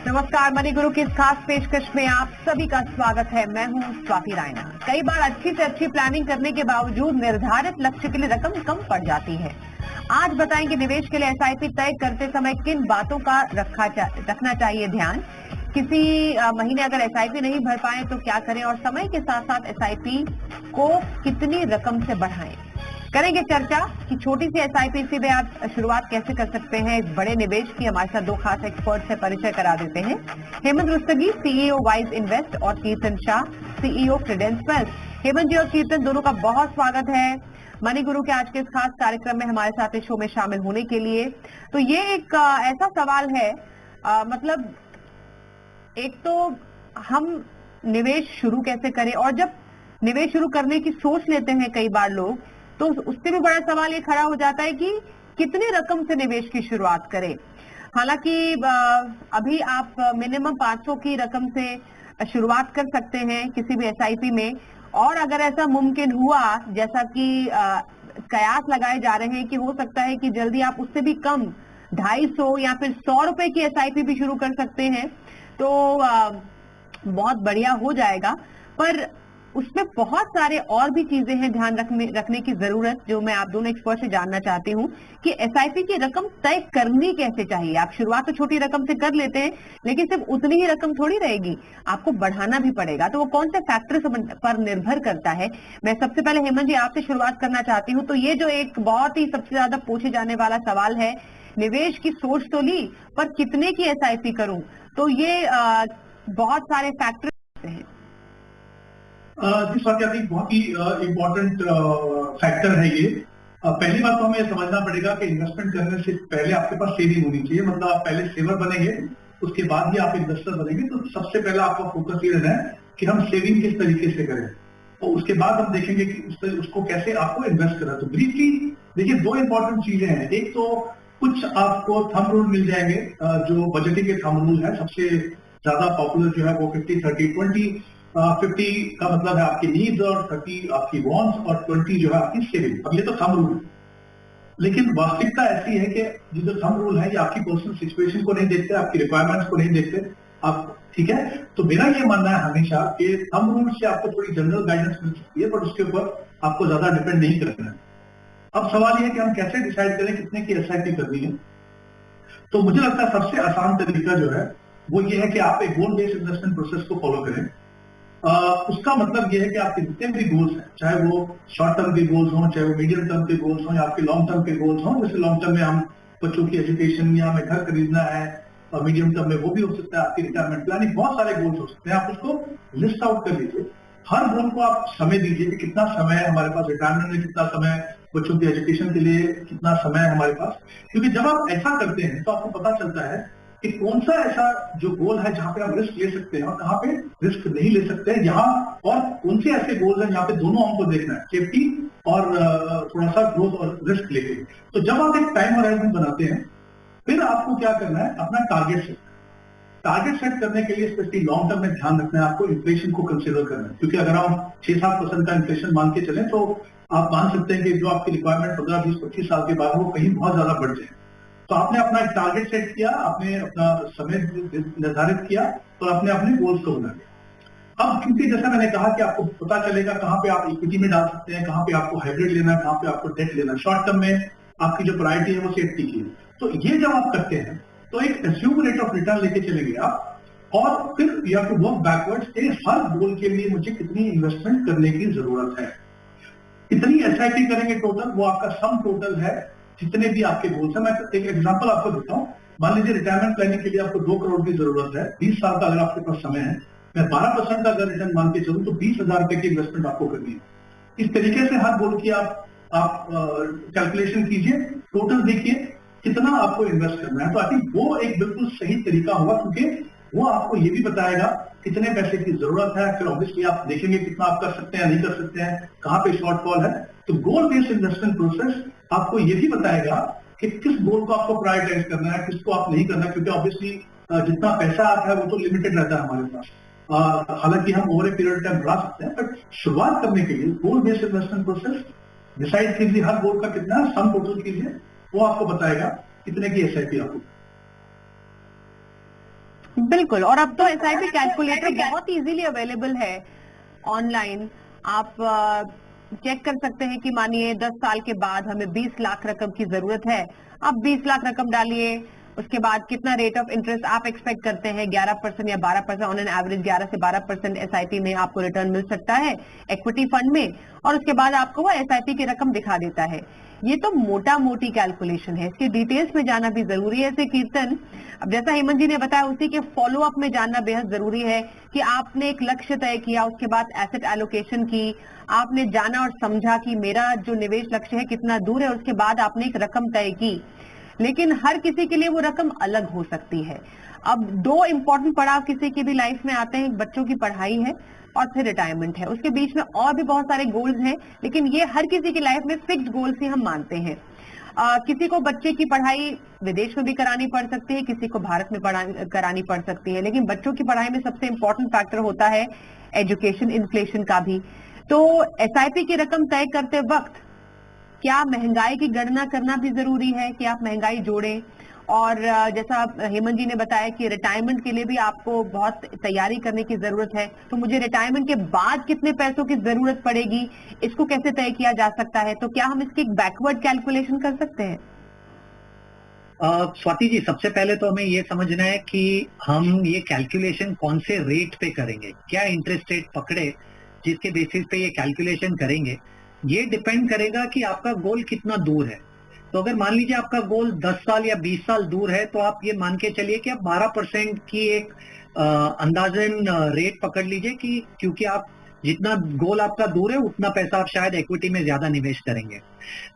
नमस्कार, मनी गुरु की इस खास पेशकश में आप सभी का स्वागत है। मैं हूं स्वाति रायना। कई बार अच्छी से अच्छी प्लानिंग करने के बावजूद निर्धारित लक्ष्य के लिए रकम कम पड़ जाती है। आज बताएंगे निवेश के लिए एसआईपी तय करते समय किन बातों का रखना चाहिए ध्यान। किसी महीने अगर एसआईपी नहीं भर पाए तो क्या करें और समय के साथ साथ एसआईपी को कितनी रकम से बढ़ाएं। करेंगे चर्चा कि छोटी सी एसआईपी से भी आप शुरुआत कैसे कर सकते हैं। इस बड़े निवेश की हमारे साथ दो खास एक्सपर्ट से परिचय करा देते हैं। Hemant Rustagi, CEO Wise Invest, और Kirtan Shah, CEO Credence Wealth. Hemant ji और कीर्तन दोनों का बहुत स्वागत है मनी गुरु के आज के इस खास कार्यक्रम में हमारे साथ इस शो में शामिल होने के लिए। तो ये एक ऐसा सवाल है, मतलब एक तो हम निवेश शुरू कैसे करें, और जब निवेश शुरू करने की सोच लेते हैं कई बार लोग, तो उससे भी बड़ा सवाल ये खड़ा हो जाता है कि कितने रकम से निवेश की शुरुआत करें। हालांकि अभी आप मिनिमम 500 की रकम से शुरुआत कर सकते हैं किसी भी एसआईपी में, और अगर ऐसा मुमकिन हुआ, जैसा कि कयास लगाए जा रहे हैं कि हो सकता है कि जल्दी आप उससे भी कम 250 या फिर 100 रुपए की एसआईपी भी शुरू कर सकते हैं, तो बहुत बढ़िया हो जाएगा। पर उसमें बहुत सारे और भी चीजें हैं ध्यान रखने की जरूरत, जो मैं आप दोनों एक्सपर्ट से जानना चाहती हूँ कि एसआईपी की रकम तय करनी कैसे चाहिए। आप शुरुआत तो छोटी रकम से कर लेते हैं, लेकिन सिर्फ उतनी ही रकम थोड़ी रहेगी, आपको बढ़ाना भी पड़ेगा। तो वो कौन से फैक्टर्स पर निर्भर करता है। मैं सबसे पहले हेमंत जी आपसे शुरुआत करना चाहती हूँ। तो ये जो एक बहुत ही सबसे ज्यादा पूछे जाने वाला सवाल है, निवेश की सोच तो ली पर कितने की एसआईपी करूं, तो ये बहुत सारे फैक्टर हैं। जी स्वाति, बहुत ही इम्पोर्टेंट फैक्टर है ये। पहली बात तो हमें समझना पड़ेगा कि इन्वेस्टमेंट करने से पहले आपके पास सेविंग होनी चाहिए। मतलब आप पहले सेवर बनेंगे, उसके बाद ही आप इन्वेस्टर बनेंगे। तो सबसे पहला आपका फोकस ये रहना है कि हम सेविंग किस तरीके से करें, और उसके बाद हम देखेंगे कि उसको कैसे आपको इन्वेस्ट करना। तो ब्रीफली देखिए, दो इंपॉर्टेंट चीजें हैं। एक तो कुछ आपको थंब रूल मिल जाएंगे, जो बजटिंग के थंब रूल है। सबसे ज्यादा पॉपुलर जो है वो 50-30-20। 50 का मतलब है आपकी नीड्स, और 30 आपकी वॉन्ट्स, और 20 जो है आपकी सेविंग। अब ये तो थंब रूल है, लेकिन वास्तविकता ऐसी है कि ये जो थंब रूल है ये आपकी पर्सनल सिचुएशन को नहीं देखते, आपकी रिक्वायरमेंट्स को नहीं देखते आप, ठीक है। तो मेरा ये मानना है हमेशा कि थंब रूल से आपको थोड़ी जनरल गाइडेंस मिल सकती है, पर उसके ऊपर आपको ज्यादा डिपेंड नहीं करना है। अब सवाल ये है कि हम कैसे डिसाइड करें कितने की एसआईपी करनी है। तो मुझे लगता है सबसे आसान तरीका जो है वो ये है कि आप एक गोल बेस्ड इन्वेस्टमेंट प्रोसेस को फॉलो करें। उसका मतलब ये है कि आपके जितने भी गोल्स हैं, चाहे वो शॉर्ट टर्म के गोल्स हों, चाहे वो मीडियम टर्म के गोल्स हों, या आपके लॉन्ग टर्म के गोल्स हों। जैसे लॉन्ग टर्म में हम बच्चों की एजुकेशन या हमें घर खरीदना है, और मीडियम टर्म में वो भी हो सकता है आपकी रिटायरमेंट प्लानिंग। बहुत सारे गोल्स हो सकते हैं, आप उसको लिस्ट आउट कर लीजिए। हर गोल को आप समय दीजिए कि कितना समय है हमारे पास रिटायरमेंट में, कितना समय बच्चों की एजुकेशन के लिए, कितना समय है हमारे पास। क्योंकि जब आप ऐसा करते हैं तो आपको पता चलता है कि कौन सा ऐसा जो गोल है जहां पे आप रिस्क ले सकते हैं और कहां पे रिस्क नहीं ले सकते हैं, यहाँ और कौन से ऐसे गोल्स हैं जहां पे दोनों हमको देखना है, सेफ्टी और थोड़ा सा ग्रोथ और रिस्क लेके। तो जब आप एक टाइम होराइजन बनाते हैं, फिर आपको क्या करना है, अपना टारगेट सेट करने के लिए स्पेशली लॉन्ग टर्म में ध्यान रखना है आपको इन्फ्लेशन को कंसिडर करना है। क्योंकि अगर हम 6-7% का इन्फ्लेशन मान के चलें तो आप मान सकते हैं कि जो आपकी रिक्वायरमेंट 15-20-25 साल के बाद वो कहीं बहुत ज्यादा बढ़ जाए। तो आपने अपना एक टारगेट सेट किया, आपने अपना समय निर्धारित किया, और आपने अपने गोल्स को बना लिया। अब क्योंकि जैसा मैंने कहा कि आपको पता चलेगा कहां पे आप इक्विटी में डाल सकते हैं, कहां पे आपको हाइब्रिड लेना है, कहां पे आपको डेट लेना है। शॉर्ट टर्म में आपकी जो प्रायोरिटी है वो सेफ्टी की है। तो ये जब आप करते हैं तो एक एज्यूम रेट ऑफ रिटर्न लेके चलेंगे आप, और फिर you have to work backwards. हर गोल के लिए मुझे कितनी इन्वेस्टमेंट करने की जरूरत है, कितनी एसआईपी करेंगे टोटल, वो आपका सम टोटल है जितने भी आपके गोल्स हैं। मैं एक एग्जांपल आपको देता हूं। मान लीजिए रिटायरमेंट प्लानिंग के लिए आपको 2 करोड़ की जरूरत है, 20 साल का अगर आपके पास समय है, मैं 12% का अगर रिटर्न मान के चलूं तो 20,000 रुपए की इन्वेस्टमेंट आपको करनी है। इस तरीके से हर गोल की आप कैलकुलेशन कीजिए, टोटल देखिए कितना आपको इन्वेस्ट करना है। तो आई थिंक वो एक बिल्कुल सही तरीका होगा, क्योंकि वो आपको ये भी बताएगा कितने पैसे की जरूरत है। फिर ऑब्वियसली आप देखेंगे कितना आप कर सकते हैं, नहीं कर सकते हैं, कहां पे शॉर्टफॉल है। तो गोल बेस्ड इन्वेस्टमेंट प्रोसेस आपको ये भी बताएगा कि किस गोल को आपको प्रायोरिटाइज करना है, किसको आप नहीं करना। क्योंकि ऑब्वियसली जितना पैसा आता है वो तो लिमिटेड रहता है हमारे पास। हालांकि हम ओवर ए पीरियड टाइम बढ़ा सकते हैं, बट शुरुआत करने के लिए गोल बेस्ड इन्वेस्टमेंट प्रोसेस डिसाइड कीजिए हर गोल का कितना है, सम टोटल कीजिए, वो आपको बताएगा कितने की एसआईपी आपको। बिल्कुल, और अब तो एसआईपी कैलकुलेटर बहुत इजीली अवेलेबल है ऑनलाइन। आप चेक कर सकते हैं कि मानिए 10 साल के बाद हमें 20 लाख रकम की जरूरत है, आप 20 लाख रकम डालिए, उसके बाद कितना रेट ऑफ इंटरेस्ट आप एक्सपेक्ट करते हैं, 11% या 12%, ऑन एन एवरेज 11 से 12% एसआईपी में आपको रिटर्न मिल सकता है इक्विटी फंड में, और उसके बाद आपको वो एसआईपी की रकम दिखा देता है। ये तो मोटा मोटी कैलकुलेशन है, इसके डिटेल्स में जाना भी जरूरी है। ऐसे कीर्तन, अब जैसा हेमंत जी ने बताया उसी के फॉलो अप में जानना बेहद जरूरी है कि आपने एक लक्ष्य तय किया, उसके बाद एसेट एलोकेशन की, आपने जाना और समझा कि मेरा जो निवेश लक्ष्य है कितना दूर है, उसके बाद आपने एक रकम तय की। लेकिन हर किसी के लिए वो रकम अलग हो सकती है। अब दो इंपॉर्टेंट पड़ाव किसी की भी लाइफ में आते हैं, बच्चों की पढ़ाई है और फिर रिटायरमेंट है। उसके बीच में और भी बहुत सारे गोल्स हैं, लेकिन ये हर किसी की लाइफ में फिक्स्ड गोल्स ही हम मानते हैं। किसी को बच्चे की पढ़ाई विदेश में भी करानी पड़ सकती है, किसी को भारत में करानी पड़ सकती है, लेकिन बच्चों की पढ़ाई में सबसे इंपॉर्टेंट फैक्टर होता है एजुकेशन, इन्फ्लेशन का भी। तो एसआईपी की रकम तय करते वक्त क्या महंगाई की गणना करना भी जरूरी है कि आप महंगाई जोड़ें, और जैसा हेमंत जी ने बताया कि रिटायरमेंट के लिए भी आपको बहुत तैयारी करने की जरूरत है, तो मुझे रिटायरमेंट के बाद कितने पैसों की जरूरत पड़ेगी, इसको कैसे तय किया जा सकता है? तो क्या हम इसकी एक बैकवर्ड कैलकुलेशन कर सकते हैं? स्वाति जी, सबसे पहले तो हमें ये समझना है कि हम ये कैलकुलेशन कौन से रेट पे करेंगे, क्या इंटरेस्ट रेट पकड़े जिसके बेसिस पे ये कैलकुलेशन करेंगे। ये डिपेंड करेगा कि आपका गोल कितना दूर है। तो अगर मान लीजिए आपका गोल 10 साल या 20 साल दूर है, तो आप ये मान के चलिए कि आप 12% की एक अंदाजन रेट पकड़ लीजिए, कि क्योंकि आप जितना गोल आपका दूर है उतना पैसा आप शायद इक्विटी में ज्यादा निवेश करेंगे।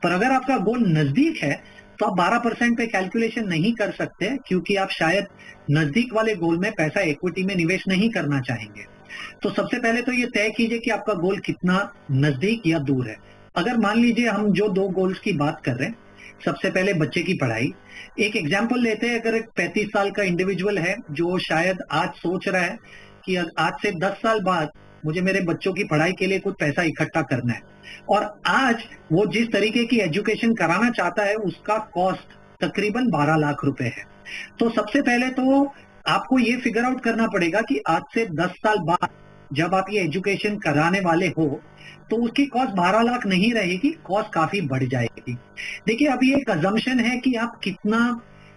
पर अगर आपका गोल नजदीक है तो आप 12% पे कैलकुलेशन नहीं कर सकते, क्योंकि आप शायद नजदीक वाले गोल में पैसा इक्विटी में निवेश नहीं करना चाहेंगे। तो सबसे पहले तो ये तय कीजिए कि आपका गोल कितना नजदीक या दूर है। अगर मान लीजिए हम जो दो गोल्स की बात कर रहे हैं, सबसे पहले बच्चे की पढ़ाई। एक एग्जाम्पल लेते हैं, अगर एक 35 साल का इंडिविजुअल है जो शायद आज सोच रहा है कि आज से 10 साल बाद मुझे मेरे बच्चों की पढ़ाई के लिए कुछ पैसा इकट्ठा करना है, और आज वो जिस तरीके की एजुकेशन कराना चाहता है उसका कॉस्ट तकरीबन 12 लाख रुपए है। तो सबसे पहले तो आपको ये फिगर आउट करना पड़ेगा कि आज से 10 साल बाद जब आप ये एजुकेशन कराने वाले हो तो उसकी कॉस्ट 12 लाख नहीं रहेगी, कॉस्ट काफी बढ़ जाएगी। देखिए, अभी एक अजम्पशन है कि आप कितना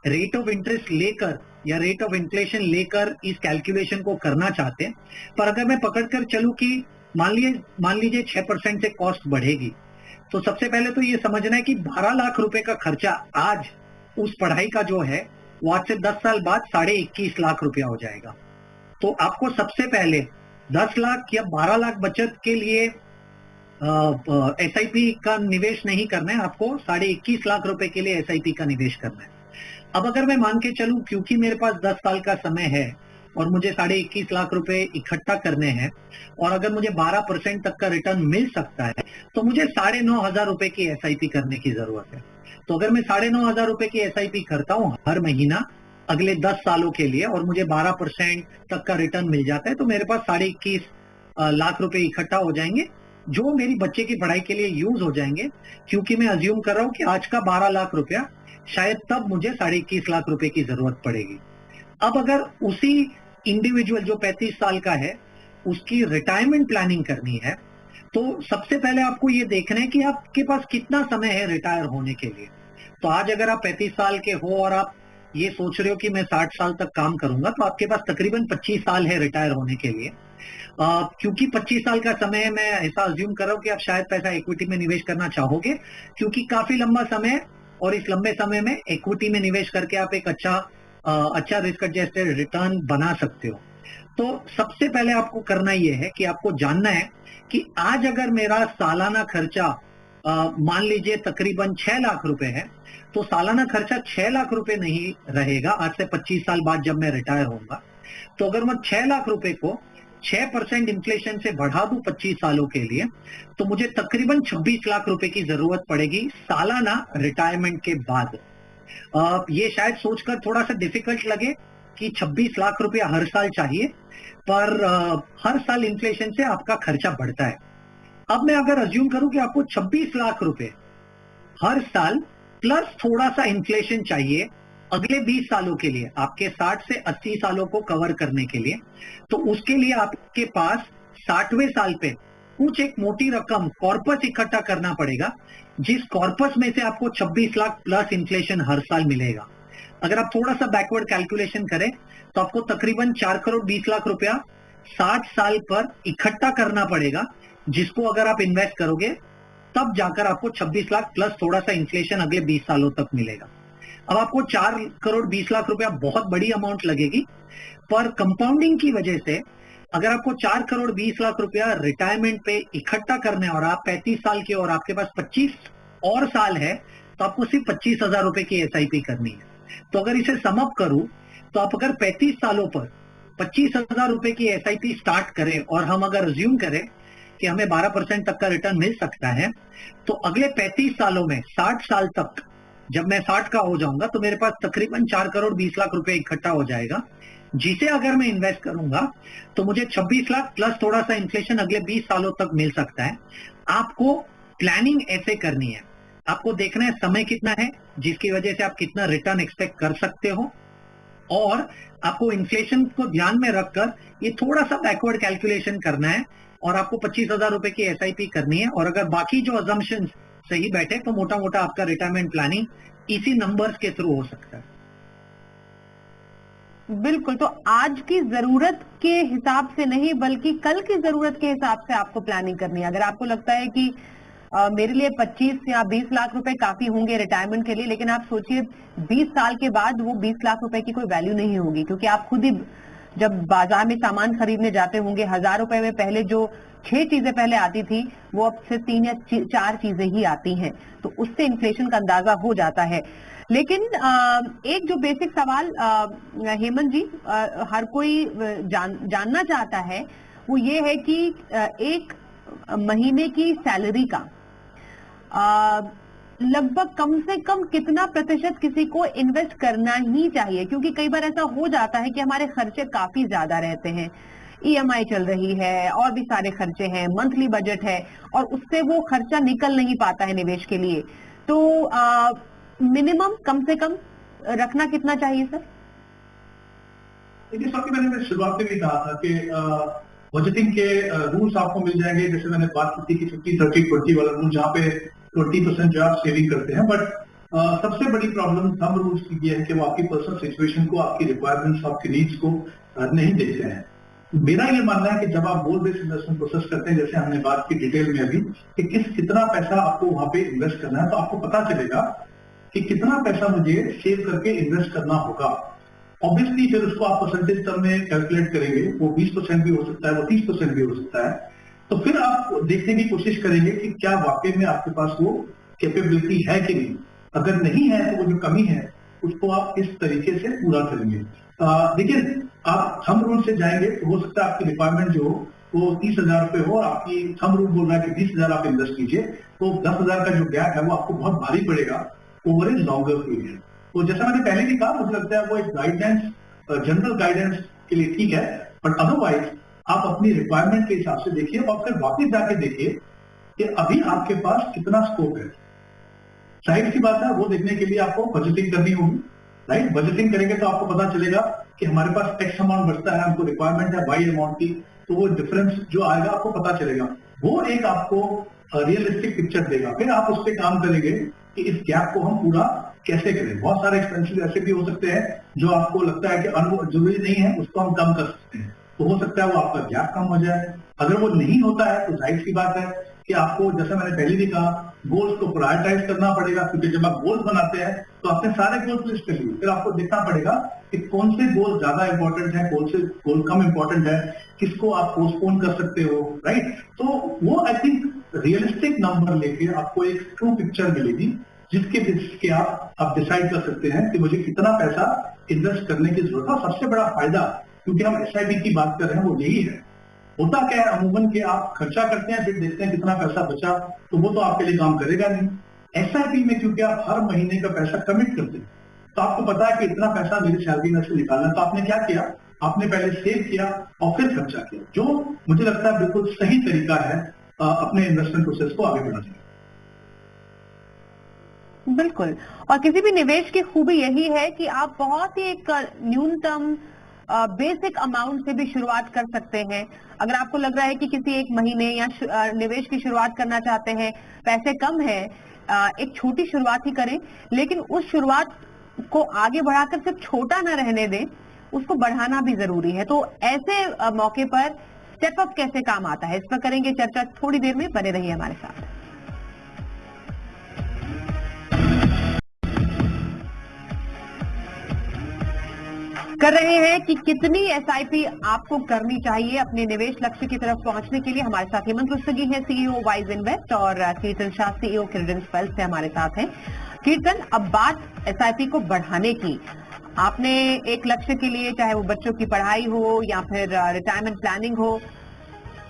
रेट ऑफ इंटरेस्ट लेकर या रेट ऑफ इन्फ्लेशन लेकर इस कैलकुलेशन को करना चाहते हैं। पर अगर मैं पकड़कर चलूं कि मान लीजिए 6% से कॉस्ट बढ़ेगी, तो सबसे पहले तो ये समझना है कि 12 लाख रुपए का खर्चा आज उस पढ़ाई का जो है वो आज से 10 साल बाद 21.5 लाख रुपया हो जाएगा। तो आपको सबसे पहले 10 लाख या 12 लाख बचत के लिए एसआईपी का निवेश नहीं करना है, आपको 21.5 लाख रुपए के लिए एसआईपी का निवेश करना है। अब अगर मैं मान के चलूं क्योंकि मेरे पास 10 साल का समय है और मुझे 21.5 लाख रुपए इकट्ठा करने हैं, और अगर मुझे 12% तक का रिटर्न मिल सकता है, तो मुझे 9,500 रुपए की एसआईपी करने की जरूरत है। तो अगर मैं 9,500 रुपए की एसआईपी करता हूं हर महीना अगले 10 सालों के लिए, और मुझे 12% तक का रिटर्न मिल जाता है, तो मेरे पास 21.5 लाख रुपए इकट्ठा हो जाएंगे, जो मेरी बच्चे की पढ़ाई के लिए यूज हो जाएंगे। क्योंकि मैं अज्यूम कर रहा हूं कि आज का 12 लाख रुपया शायद तब मुझे 21.5 लाख रुपए की जरूरत पड़ेगी। अब अगर उसी इंडिविजुअल जो 35 साल का है उसकी रिटायरमेंट प्लानिंग करनी है, तो सबसे पहले आपको ये देखना है कि आपके पास कितना समय है रिटायर होने के लिए। तो आज अगर आप 35 साल के हो और आप ये सोच रहे हो कि मैं 60 साल तक काम करूंगा, तो आपके पास तकरीबन 25 साल है रिटायर होने के लिए। क्योंकि 25 साल का समय है, मैं ऐसा अज्यूम कर रहा हूं कि आप शायद पैसा इक्विटी में निवेश करना चाहोगे, क्योंकि काफी लंबा समय, और इस लंबे समय में इक्विटी में निवेश करके आप एक अच्छा रिस्क एडजस्टेड रिटर्न बना सकते हो। तो सबसे पहले आपको करना यह है कि आपको जानना है कि आज अगर मेरा सालाना खर्चा मान लीजिए तकरीबन 6 लाख रुपए है, तो सालाना खर्चा 6 लाख रुपए नहीं रहेगा आज से 25 साल बाद जब मैं रिटायर होऊंगा। तो अगर मैं 6 लाख रुपए को 6% इन्फ्लेशन से बढ़ा दूं 25 सालों के लिए, तो मुझे तकरीबन 26 लाख रुपए की जरूरत पड़ेगी सालाना रिटायरमेंट के बाद। ये शायद सोचकर थोड़ा सा डिफिकल्ट लगे कि 26 लाख रुपया हर साल चाहिए, पर हर साल इन्फ्लेशन से आपका खर्चा बढ़ता है। अब मैं अगर अज्यूम करूं कि आपको 26 लाख रुपए हर साल प्लस थोड़ा सा इन्फ्लेशन चाहिए अगले 20 सालों के लिए, आपके 60 से 80 सालों को कवर करने के लिए, तो उसके लिए आपके पास 60वें साल पे कुछ एक मोटी रकम कॉर्पस इकट्ठा करना पड़ेगा, जिस कॉर्पस में से आपको 26 लाख प्लस इन्फ्लेशन हर साल मिलेगा। अगर आप थोड़ा सा बैकवर्ड कैलकुलेशन करें तो आपको तकरीबन 4 करोड़ 20 लाख रुपया 60 साल पर इकट्ठा करना पड़ेगा, जिसको अगर आप इन्वेस्ट करोगे तब जाकर आपको 26 लाख प्लस थोड़ा सा इन्फ्लेशन अगले 20 सालों तक मिलेगा। अब आपको 4 करोड़ 20 लाख रुपया बहुत बड़ी अमाउंट लगेगी, पर कंपाउंडिंग की वजह से अगर आपको 4 करोड़ 20 लाख रुपया रिटायरमेंट पे इकट्ठा करने और आप 35 साल के और आपके पास 25 और साल है, तो आपको सिर्फ 25,000 रुपए की SIP करनी है। तो अगर इसे समअप करूं तो आप अगर 35 सालों पर 25,000 रुपए की SIP स्टार्ट करें और हम अगर अज्यूम करें कि हमें 12% तक का रिटर्न मिल सकता है, तो अगले 35 सालों में 60 साल तक जब मैं 60 का हो जाऊंगा तो मेरे पास तकरीबन 4 करोड़ 20 लाख रुपए इकट्ठा हो जाएगा, जिसे अगर मैं इन्वेस्ट करूंगा तो मुझे 26 लाख प्लस थोड़ा सा इन्फ्लेशन अगले 20 सालों तक मिल सकता है। आपको प्लानिंग ऐसे करनी है, आपको देखना है समय कितना है जिसकी वजह से आप कितना रिटर्न एक्सपेक्ट कर सकते हो, और आपको इन्फ्लेशन को ध्यान में रखकर ये थोड़ा सा बैकवर्ड कैलकुलेशन करना है, और आपको 25,000 रुपए की SIP करनी है। और अगर बाकी जो अजम्पशन सही बैठे तो मोटा मोटा आपका रिटायरमेंट प्लानिंग इसी नंबर्स के थ्रू हो सकता है। बिल्कुल, तो आज की जरूरत के हिसाब से नहीं बल्कि कल की जरूरत के हिसाब से आपको प्लानिंग करनी है। अगर आपको लगता है कि मेरे लिए 25 या 20 लाख रुपए काफी होंगे रिटायरमेंट के लिए, लेकिन आप सोचिए 20 साल के बाद वो 20 लाख रुपए की कोई वैल्यू नहीं होगी, क्योंकि आप खुद ही जब बाजार में सामान खरीदने जाते होंगे 1,000 रुपए में पहले जो 6 चीजें पहले आती थी वो अब सिर्फ 3 या 4 चीजें ही आती हैं, तो उससे इन्फ्लेशन का अंदाजा हो जाता है। लेकिन एक जो बेसिक सवाल हेमंत जी हर कोई जानना चाहता है वो ये है कि एक महीने की सैलरी का लगभग कम से कम कितना प्रतिशत किसी को इन्वेस्ट करना ही चाहिए, क्योंकि कई बार ऐसा हो जाता है कि हमारे खर्चे काफी ज्यादा रहते हैं, EMI चल रही है और भी सारे खर्चे हैं, मंथली बजट है और उससे वो खर्चा निकल नहीं पाता है निवेश के लिए। तो मिनिमम कम से कम रखना कितना चाहिए सर? देखिए, सबसे मैंने शुरुआत में भी कहा था कि बजटिंग के रूल्स आपको मिल जाएंगे। जैसे मैंने बात की थी कि 50-30-20 वाला रूल, जहाँ पे 20% जो आप सेविंग करते हैं, बट सबसे बड़ी प्रॉब्लम थंब रूल्स की ये है कि वो आपकी पर्सनल सिचुएशन को, आपकी रिक्वायरमेंट्स, आपकी नीड्स को नहीं देखते हैं। मेरा ये मानना है कि जब आप गोल बेस्ड इन्वेस्टमेंट प्रोसेस करते हैं, जैसे हमने बात की डिटेल में अभी कि कितना पैसा आपको वहां पे इन्वेस्ट करना है, तो आपको पता चलेगा कि कितना पैसा मुझे सेव करके इन्वेस्ट करना होगा। ऑब्वियसली फिर उसको आप परसेंटेज टर्म में कैलकुलेट करेंगे, वो 20% भी हो सकता है, वो 30% भी हो सकता है। तो फिर आप देखने की कोशिश करेंगे कि क्या वाकई में आपके पास वो कैपेबिलिटी है कि नहीं। अगर नहीं है तो वो जो कमी है उसको आप किस तरीके से पूरा करेंगे। देखिए, आप थंब रूल से जाएंगे तो हो सकता है आपकी रिक्वायरमेंट जो हो वो 30,000 रुपए हो, आपकी थंब रूल बोल रहा है कि 20,000 आप इन्वेस्ट कीजिए, तो 10,000 का जो गैप है वो आपको बहुत भारी पड़ेगा ओवर ए लॉन्गर पीरियड। तो जैसा मैंने पहले भी कहा, मुझे लगता है वो एक गाइडेंस, जनरल गाइडेंस के लिए ठीक है, बट अदरवाइज आप अपनी रिक्वायरमेंट के हिसाब से देखिए और फिर वापस जाके देखिए कि अभी आपके पास कितना स्कोप है। साइड की बात है, वो देखने के लिए आपको बजटिंग करनी होगी, राइट। बजटिंग करेंगे तो आपको पता चलेगा कि हमारे पास एक्स अमाउंट बचता है, हमको रिक्वायरमेंट है वाई अमाउंट की, तो वो डिफरेंस जो आएगा आपको पता चलेगा, वो एक आपको रियलिस्टिक पिक्चर देगा। फिर आप उस पर काम करेंगे कि इस गैप को हम पूरा कैसे करें। बहुत सारे एक्सपेंसेस ऐसे भी हो सकते हैं जो आपको लगता है कि जरूरी नहीं है, उसको हम कम कर सकते हैं, तो हो सकता है वो आपका गैप कम हो जाए। अगर वो नहीं होता है तो जाहिर सी बात है कि आपको, जैसा मैंने पहले भी कहा, गोल्स को प्रायोरिटाइज करना पड़ेगा, क्योंकि जब आप गोल्स बनाते हैं तो आपने सारे गोल्स लिस्ट कर लिए, फिर आपको देखना पड़ेगा कि कौन से गोल ज्यादा इंपॉर्टेंट है, कौन से गोल कम इंपॉर्टेंट है, किसको आप पोस्टपोन कर सकते हो, राइट। तो वो आई थिंक रियलिस्टिक नंबर लेके आपको एक ट्रू पिक्चर मिलेगी, जिसके बेसिस के आप डिसाइड कर सकते हैं कि मुझे कितना पैसा इन्वेस्ट करने की जरूरत है। सबसे बड़ा फायदा, क्योंकि हम SIP की बात कर रहे हैं, वो यही है। होता क्या है अमूमन कि आप खर्चा करते हैं, फिर देखते हैं कितना पैसा बचा, तो वो तो आपके लिए काम करेगा नहीं। SIP में क्योंकि आप हर महीने का पैसा कमिट करते हैं, तो आपको पता है कि इतना पैसा मेरी सैलरी में से निकालना है, तो आपने क्या किया, आपने पहले सेव किया और फिर खर्चा किया, जो मुझे लगता है बिल्कुल सही तरीका है अपने इन्वेस्टमेंट प्रोसेस को आगे बढ़ाने का। बिल्कुल। और किसी भी निवेश की खूबी यही है कि आप बहुत ही एक न्यूनतम बेसिक अमाउंट से भी शुरुआत कर सकते हैं। अगर आपको लग रहा है कि किसी एक महीने या निवेश की शुरुआत करना चाहते हैं, पैसे कम है, एक छोटी शुरुआत ही करें, लेकिन उस शुरुआत को आगे बढ़ाकर सिर्फ छोटा ना रहने दें, उसको बढ़ाना भी जरूरी है। तो ऐसे मौके पर स्टेप अप कैसे काम आता है, इस पर करेंगे चर्चा थोड़ी देर में। बने रहिए हमारे साथ। कर रहे हैं कि कितनी एसआईपी आपको करनी चाहिए अपने निवेश लक्ष्य की तरफ पहुंचने के लिए। हमारे साथ हेमंत रुस्तगी हैं, सीईओ वाइज इन्वेस्ट, और Kirtan Shah, CEO Credence wealth से हमारे साथ हैं। कीर्तन, अब बात एसआईपी को बढ़ाने की। आपने एक लक्ष्य के लिए, चाहे वो बच्चों की पढ़ाई हो या फिर रिटायरमेंट प्लानिंग हो,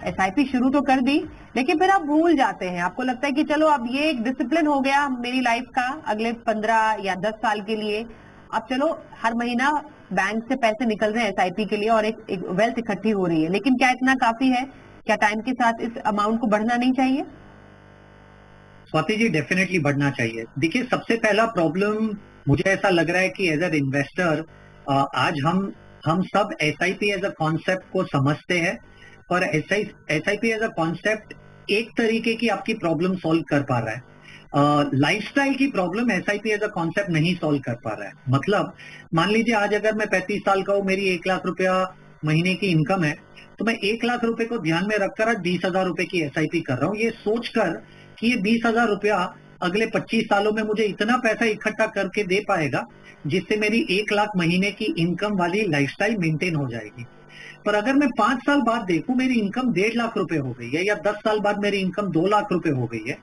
एसआईपी शुरू तो कर दी, लेकिन फिर आप भूल जाते हैं। आपको लगता है कि चलो अब ये एक डिसिप्लिन हो गया मेरी लाइफ का अगले 15 या 10 साल के लिए। अब चलो हर महीना बैंक से पैसे निकल रहे हैं एसआईपी के लिए और एक वेल्थ इकट्ठी हो रही है, लेकिन क्या इतना काफी है? क्या टाइम के साथ इस अमाउंट को बढ़ना नहीं चाहिए? स्वाति जी, डेफिनेटली बढ़ना चाहिए। देखिए, सबसे पहला प्रॉब्लम मुझे ऐसा लग रहा है कि एज एन इन्वेस्टर आज हम सब एसआईपी एज अ कॉन्सेप्ट को समझते हैं, और एसआईपी एज अ कॉन्सेप्ट एक तरीके की आपकी प्रॉब्लम सॉल्व कर पा रहा है। लाइफस्टाइल की problem SIP as a concept नहीं सॉल्व कर पा रहा है। मतलब मान लीजिए आज अगर मैं 35 साल का हूँ, मेरी 1 लाख रुपया महीने की इनकम है, तो मैं 1 लाख रुपए को ध्यान में रखकर आज 20,000 रुपए की एसआईपी कर रहा हूँ, ये सोचकर कि ये 20,000 रुपया अगले 25 सालों में मुझे इतना पैसा इकट्ठा करके दे पाएगा जिससे मेरी 1 लाख महीने की इनकम वाली लाइफस्टाइल मेंटेन हो जाएगी। पर अगर मैं 5 साल बाद देखूं मेरी इनकम 1.5 लाख रुपए हो गई है, या 10 साल बाद मेरी इनकम 2 लाख रुपए हो गई है,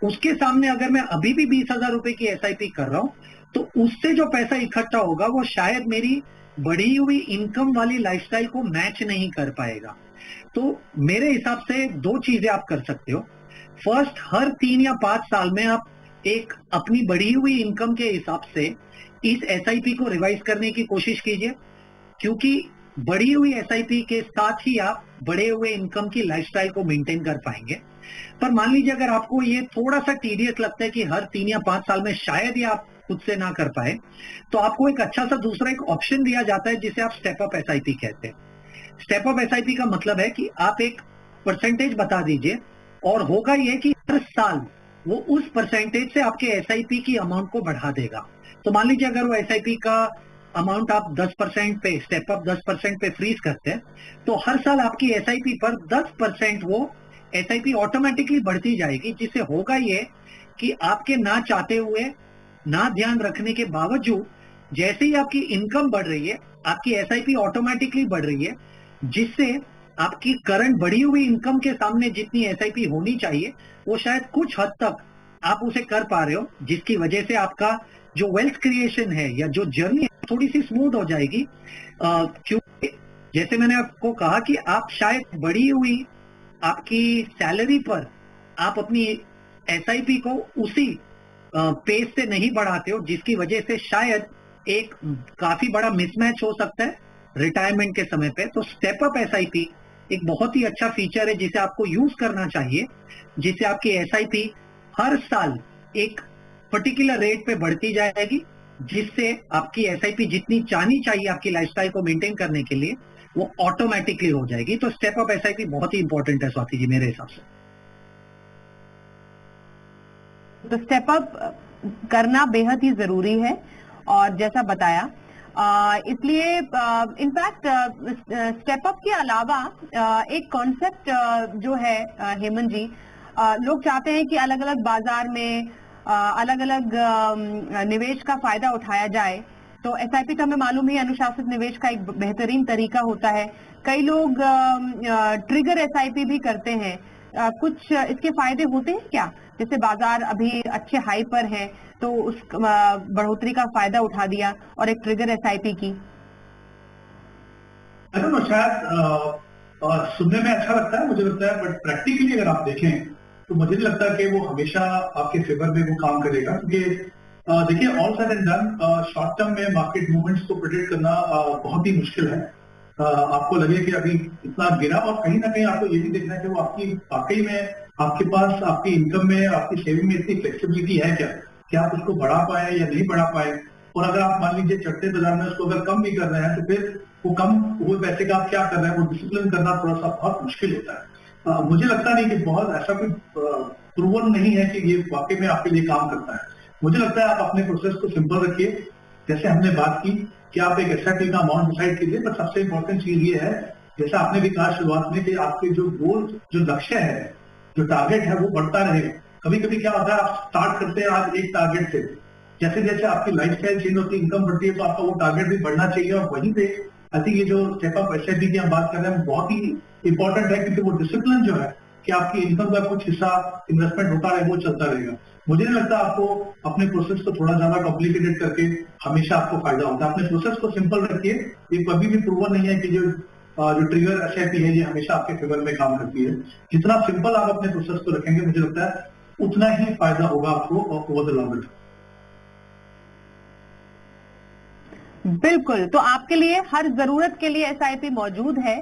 उसके सामने अगर मैं अभी भी 20,000 रुपए की एसआईपी कर रहा हूं, तो उससे जो पैसा इकट्ठा होगा वो शायद मेरी बढ़ी हुई इनकम वाली लाइफस्टाइल को मैच नहीं कर पाएगा। तो मेरे हिसाब से 2 चीजें आप कर सकते हो। फर्स्ट, हर 3 या 5 साल में आप एक अपनी बढ़ी हुई इनकम के हिसाब से इस एसआईपी को रिवाइज करने की कोशिश कीजिए, क्योंकि बढ़ी हुई एसआईपी के साथ ही आप बढ़े हुए इनकम की लाइफस्टाइल को मेंटेन कर पाएंगे। पर मान लीजिए अगर आपको ये थोड़ा सा टीडियस लगता है कि हर 3 या 5 साल में शायद ये आप खुद से ना कर पाए, तो आपको एक अच्छा सा दूसरा एक ऑप्शन दिया जाता है जिसे आप स्टेप अप एसआईपी कहते हैं। स्टेप अप एसआईपी का मतलब है कि आप एक परसेंटेज बता दीजिए, और होगा ये कि हर साल वो उस परसेंटेज से आपके एसआईपी की अमाउंट को बढ़ा देगा। तो मान लीजिए अगर वो एसआईपी का अमाउंट आप 10% पे, स्टेप अप 10% पे फ्रीज करते हैं, तो हर साल आपकी एसआईपी पर 10% वो एसआईपी ऑटोमेटिकली बढ़ती जाएगी, जिससे होगा ये कि आपके ना चाहते हुए, ना ध्यान रखने के बावजूद, जैसे ही आपकी इनकम बढ़ रही है, आपकी एसआईपी ऑटोमेटिकली बढ़ रही है, जिससे आपकी करंट बढ़ी हुई इनकम के सामने जितनी एसआईपी होनी चाहिए वो शायद कुछ हद तक आप उसे कर पा रहे हो, जिसकी वजह से आपका जो वेल्थ क्रिएशन है या जो जर्नी है थोड़ी सी स्मूथ हो जाएगी। क्योंकि जैसे मैंने आपको कहा कि आप शायद बढ़ी हुई आपकी सैलरी पर आप अपनी एसआईपी को उसी पेस से नहीं बढ़ाते हो, जिसकी वजह से शायद एक काफी बड़ा मिसमैच हो सकता है रिटायरमेंट के समय पे। तो स्टेप अप एसआईपी एक बहुत ही अच्छा फीचर है जिसे आपको यूज करना चाहिए, जिससे आपकी एसआईपी हर साल एक पर्टिकुलर रेट पे बढ़ती जाएगी, जिससे आपकी एसआईपी जितनी चाहनी चाहिए आपकी लाइफस्टाइल को मेंटेन करने के लिए वो ऑटोमेटिकली हो जाएगी। तो स्टेप अप एसआईपी बहुत ही इंपॉर्टेंट है स्वाति जी, मेरे हिसाब से। तो स्टेप अप करना बेहद ही जरूरी है, और जैसा बताया इसलिए इनफैक्ट स्टेप अप के अलावा एक कॉन्सेप्ट जो है हेमंत जी, लोग चाहते हैं कि अलग अलग बाजार में अलग अलग निवेश का फायदा उठाया जाए। तो एसआईपी तो हमें मालूम ही अनुशासित निवेश का एक बेहतरीन तरीका होता है। कई लोग ट्रिगर एसआईपी भी करते हैं। कुछ इसके फायदे होते हैं क्या? जैसे बाजार अभी अच्छे हाई पर है तो उस बढ़ोतरी का फायदा उठा दिया, और एक ट्रिगर एसआईपी की। शायद सुनने में अच्छा लगता है, मुझे लगता है, बट प्रैक्टिकली अगर आप देखें तो मुझे नहीं लगता कि वो हमेशा आपके फेवर में वो काम करेगा। क्योंकि देखिए, all said and done, short term में मार्केट मूवमेंट्स को प्रेडिक्ट करना बहुत ही मुश्किल है। आपको लगे कि अभी इतना गिरा, और कहीं ना कहीं आपको ये भी देखना है कि वो आपकी वाकई में आपके पास आपकी इनकम में, आपकी सेविंग में इतनी फ्लेक्सिबिलिटी है क्या कि आप उसको बढ़ा पाए या नहीं बढ़ा पाए। और अगर आप मान लीजिए चढ़ते बाजार में उसको अगर कम भी कर रहे हैं तो फिर वो कम हुए पैसे का आप क्या कर रहे हैं, वो डिसिप्लिन करना थोड़ा सा बहुत मुश्किल होता है। मुझे लगता नहीं कि बहुत ऐसा कोई प्रूवन नहीं है कि ये वाकई में आपके लिए काम करता है। मुझे लगता है आप अपने प्रोसेस को सिंपल रखिए, जैसे हमने बात की कि आप एक एसआईपी का अमाउंट डिसाइड कीजिए, पर सबसे इंपॉर्टेंट चीज ये है, जैसा आपने भी कहा शुरुआत में, कि आपके जो गोल, जो लक्ष्य है, जो टारगेट है, वो बढ़ता रहेगा। कभी कभी क्या होता है, आप स्टार्ट करते हैं आज एक टारगेट से, जैसे जैसे आपकी लाइफ स्टाइल चेंज होती है, इनकम बढ़ती है, तो आपका वो टारगेट भी बढ़ना चाहिए। और वहीं पे आई थिंक ये जो स्टेप अप एसआईपी की हम बात कर रहे हैं बहुत ही इंपॉर्टेंट है, क्योंकि वो डिसिप्लिन जो है कि आपकी इनकम का कुछ हिस्सा इन्वेस्टमेंट होता रहे, वो चलता रहेगा। मुझे नहीं लगता आपको अपने प्रोसेस को थोड़ा ज्यादा कॉम्प्लिकेटेड करके हमेशा आपको फायदा होता है। अपने प्रोसेस को सिंपल रखिए। ये कभी भी प्रूवन नहीं है कि जो ट्रिगर एसआईपी है ये हमेशा आपके फेवर में काम करती है। जितना सिंपल आप अपने प्रोसेस को रखेंगे, मुझे लगता है उतना ही फायदा होगा आपको ओवर द लॉन्ग टर्म। बिल्कुल, तो आपके लिए हर जरूरत के लिए एसआईपी मौजूद है,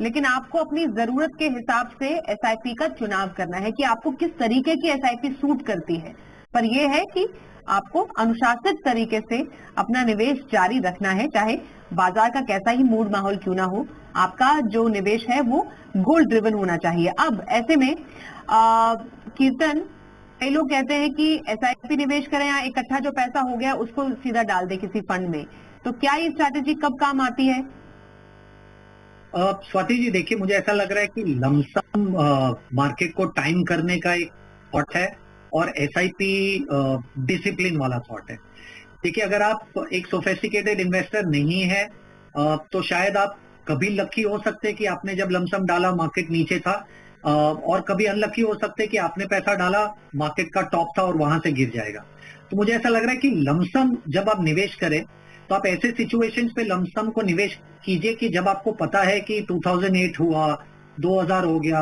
लेकिन आपको अपनी जरूरत के हिसाब से एसआईपी का चुनाव करना है कि आपको किस तरीके की एसआईपी सूट करती है। पर यह है कि आपको अनुशासित तरीके से अपना निवेश जारी रखना है, चाहे बाजार का कैसा ही मूड माहौल क्यों ना हो। आपका जो निवेश है वो गोल ड्रिवन होना चाहिए। अब ऐसे में कीर्तन, कई लोग कहते हैं कि एसआईपी निवेश करें या इकट्ठा जो पैसा हो गया उसको सीधा डाल दे किसी फंड में, तो क्या ये स्ट्रैटेजी कब काम आती है? स्वाति जी, देखिए, मुझे ऐसा लग रहा है कि लमसम मार्केट को टाइम करने का एक थॉट है और एसआईपी डिसिप्लिन वाला थॉट है। देखिए, अगर आप एक सोफिस्टिकेटेड इन्वेस्टर नहीं है तो शायद आप कभी लकी हो सकते हैं कि आपने जब लमसम डाला मार्केट नीचे था, और कभी अनलकी हो सकते हैं कि आपने पैसा डाला मार्केट का टॉप था और वहां से गिर जाएगा। तो मुझे ऐसा लग रहा है कि लमसम जब आप निवेश करें तो आप ऐसे सिचुएशंस पे लमसम को निवेश कीजिए कि जब आपको पता है कि 2008 हुआ, 2000 हो गया,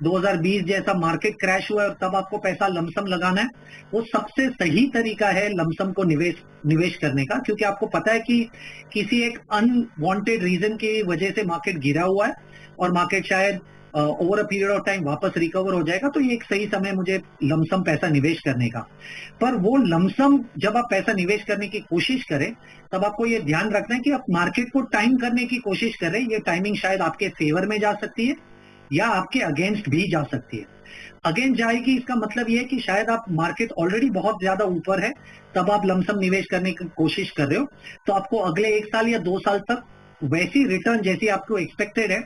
2020 जैसा मार्केट क्रैश हुआ और तब आपको पैसा लमसम लगाना है। वो सबसे सही तरीका है लमसम को निवेश करने का, क्योंकि आपको पता है कि किसी एक अनवांटेड रीजन की वजह से मार्केट गिरा हुआ है और मार्केट शायद over a period of time वापस रिकवर हो जाएगा। तो ये एक सही समय मुझे लमसम पैसा निवेश करने का। पर वो लमसम जब आप पैसा निवेश करने की कोशिश करें तब आपको ये ध्यान रखना है कि आप मार्केट को टाइम करने की कोशिश करें। ये टाइमिंग शायद आपके फेवर में जा सकती है या आपके अगेंस्ट भी जा सकती है। अगेंस्ट जाएगी इसका मतलब ये है कि शायद आप मार्केट ऑलरेडी बहुत ज्यादा ऊपर है, तब आप लमसम निवेश करने की कोशिश कर रहे हो, तो आपको अगले 1 साल या 2 साल तक वैसी रिटर्न जैसी आपको एक्सपेक्टेड है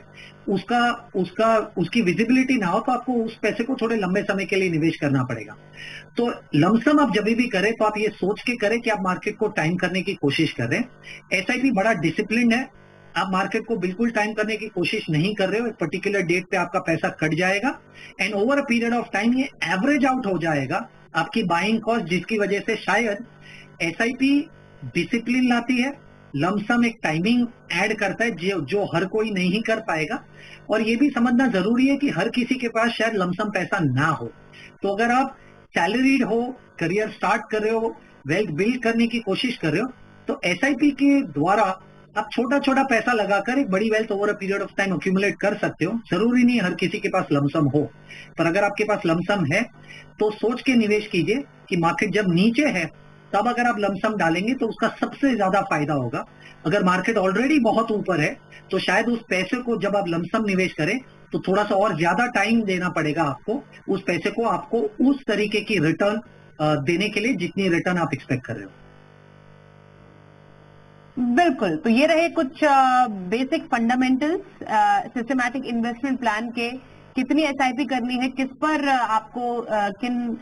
उसकी विजिबिलिटी ना हो, तो आपको उस पैसे को थोड़े लंबे समय के लिए निवेश करना पड़ेगा। तो लमसम आप जब भी करें तो आप ये सोच के करें कि आप मार्केट को टाइम करने की कोशिश कर रहे हैं। एसआईपी बड़ा डिसिप्लिन है। आप मार्केट को बिल्कुल टाइम करने की कोशिश नहीं कर रहे हो, एक पर्टिकुलर डेट पे आपका पैसा कट जाएगा and over a period of time ये एवरेज आउट हो जाएगा आपकी बाइंग कॉस्ट, जिसकी वजह से शायद एसआईपी डिसिप्लिन लाती है, लमसम एक टाइमिंग ऐड करता है जो हर कोई नहीं कर पाएगा। और ये भी समझना जरूरी है कि हर किसी के पास शायद लमसम पैसा ना हो। तो अगर आप सैलरीड हो, करियर स्टार्ट कर रहे हो, वेल्थ बिल्ड करने की कोशिश कर रहे हो, तो एसआईपी के द्वारा आप छोटा छोटा पैसा लगाकर एक बड़ी wealth over a period of time accumulate कर सकते हो। जरूरी नहीं हर किसी के पास लमसम हो, पर अगर आपके पास लमसम है तो सोच के निवेश कीजिए कि मार्केट जब नीचे है तब अगर आप लमसम डालेंगे तो उसका सबसे ज्यादा फायदा होगा। अगर मार्केट ऑलरेडी बहुत ऊपर है तो शायद उस पैसे को जब आप लमसम निवेश करें तो थोड़ा सा और ज्यादा टाइम देना पड़ेगा आपको उस पैसे को, आपको उस तरीके की रिटर्न देने के लिए जितनी रिटर्न आप एक्सपेक्ट कर रहे हो। बिल्कुल, तो ये रहे कुछ basic fundamentals systematic investment plan के। कितनी एसआईपी करनी है, किस पर आपको किन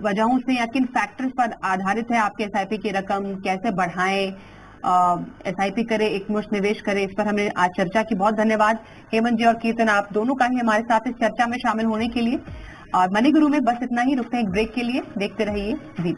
वजहों से या किन फैक्टर्स पर आधारित है आपके एसआईपी की रकम, कैसे बढ़ाएं, एसआईपी करें, एक मुश्त निवेश करें, इस पर हमने आज चर्चा की। बहुत धन्यवाद हेमंत जी और कीर्तन, आप दोनों का ही हमारे साथ इस चर्चा में शामिल होने के लिए। और मनी गुरु में बस इतना ही, रुकते हैं एक ब्रेक के लिए। देखते रहिए जी।